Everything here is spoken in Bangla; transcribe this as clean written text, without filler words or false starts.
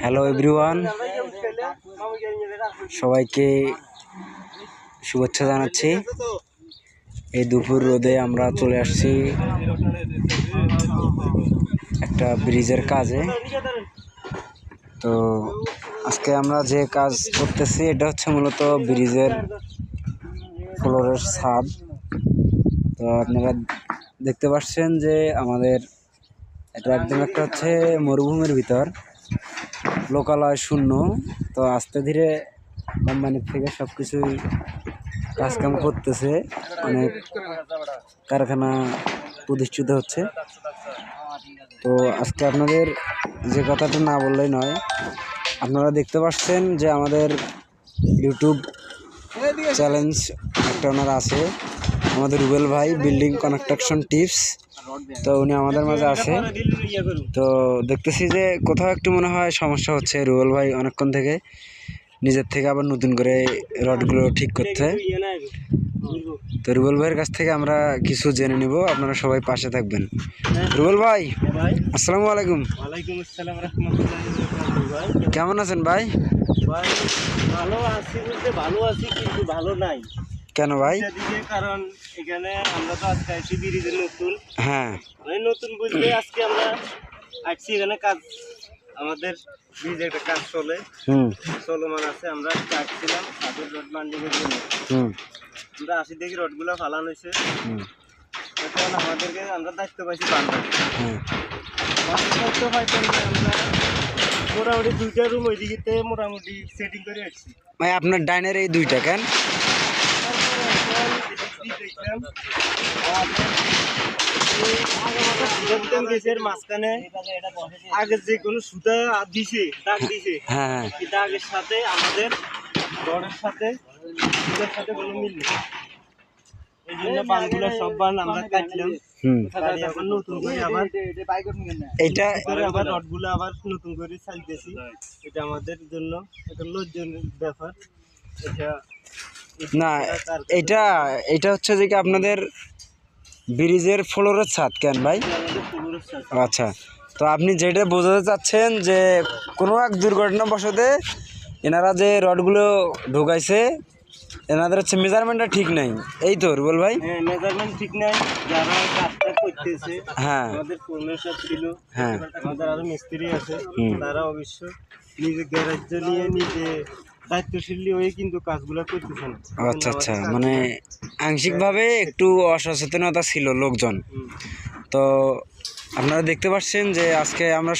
হ্যালো এভরিওয়ান, সবাইকে শুভেচ্ছা জানাচ্ছি। এই দুপুর রোদে আমরা চলে আসছি একটা ব্রিজের কাজে। তো আজকে আমরা যে কাজ করতেছি এটা হচ্ছে মূলত ব্রিজের ফ্লোরের ছাদ। তো আপনারা দেখতে পাচ্ছেন যে আমাদের এটা একদম একটা হচ্ছে মরুভূমির ভিতর, লোকালয় শূন্য। তো আস্তে ধীরে কোম্পানির থেকে সব কিছুই কাজকাম করতেছে, অনেক কারখানা প্রতিষ্ঠিত হচ্ছে। তো আজকে আপনাদের যে কথাটা না বললেই নয়, আপনারা দেখতে পাচ্ছেন যে আমাদের ইউটিউব চ্যালেঞ্জ একটা ওনার আছে, আমাদের রুবেল ভাই, বিল্ডিং কনস্ট্রাকশন টিপস। তো উনি আমাদের মাঝে আছে। তো দেখতেছি যে কোথাও একটু মনে হয় সমস্যা হচ্ছে। রুবেল ভাই অনেকক্ষণ থেকে নিজের থেকে আবার নতুন করে রডগুলো ঠিক করতে। তো রুবেল ভাইয়ের কাছ থেকে আমরা কিছু জেনে নিব, আপনারা সবাই পাশে থাকবেন। রুবেল ভাই, আসসালামু আলাইকুম। ওয়ালাইকুম আসসালাম রাহমাতুল্লাহি। কেমন আছেন ভাই? ভাই ভালো আছি বলতে ভালো আছি, কিন্তু ভালো নাই। কেন ভাই? কারণ এখানে আমরা তো আজকে আসছি ব্রিজে নতুন। হ্যাঁ, নতুন বলতে আজকে আমরা আসছি এখানে কাজ, আমাদের ব্রিজে একটা কাজ চলমান আছে। আমরা আসছিলাম সাদের রড বান্ডিংয়ের জন্য। আমরা আসি দেখি রডগুলো ফালানো হয়েছে। এখন আমাদেরকে আমরা দায়িত্ব পাইছি বান্ধার। দায়িত্ব পাইতাম যে আমরা মোটামুটি 2টা রুম ওই দিকে মোটামুটি সেটিং করে আসছি। ভাই আপনার ডাইনের এই দুইটা কেন? মাঝখানে আগে যে কোনো সুতা দিছে, দাগ দিছে, হ্যাঁ, এই দাগের সাথে আমাদের রডের সাথে সুতার সাথে কোনো মিল নেই। এই জন্য বানগুলো সব বান আমরা কাটলাম। এখন নতুন করে আবার এইটা আবার রডগুলো আবার নতুন করে চালতেছি। এটা আমাদের জন্য একটা লজ্জনের ব্যাপার। এটা না, এটা হচ্ছে যে কি আপনাদের ব্রিজের ফ্লোরের ছাদ কেন ভাই? আচ্ছা, তো আপনি যেটা বোঝাতে চাচ্ছেন যে কোনো এক দুর্ঘটনাবশতে এনারা যে রডগুলো ঢোকাইছে, এনাদের হচ্ছে মেজারমেন্টটা ঠিক নাই, এই তো রুবেল ভাই? হ্যাঁ, মেজারমেন্ট ঠিক নাই। যারা কাজটা করতেছে, হ্যাঁ, আমাদের ফর্মেশন ছিল, হ্যাঁ, আমাদের আরো মিস্ত্রি আছে, তারা অবশ্য নিজে গ্যারেজ নিয়ে নিজে দায়িত্বশীল হয়ে কিন্তু কাজগুলো করতেছেন। আচ্ছা আচ্ছা, মানে আংশিকভাবে একটু অসচেতনতা ছিল লোকজন। তো আপনারা দেখতে পাচ্ছেন যে আজকে আমরা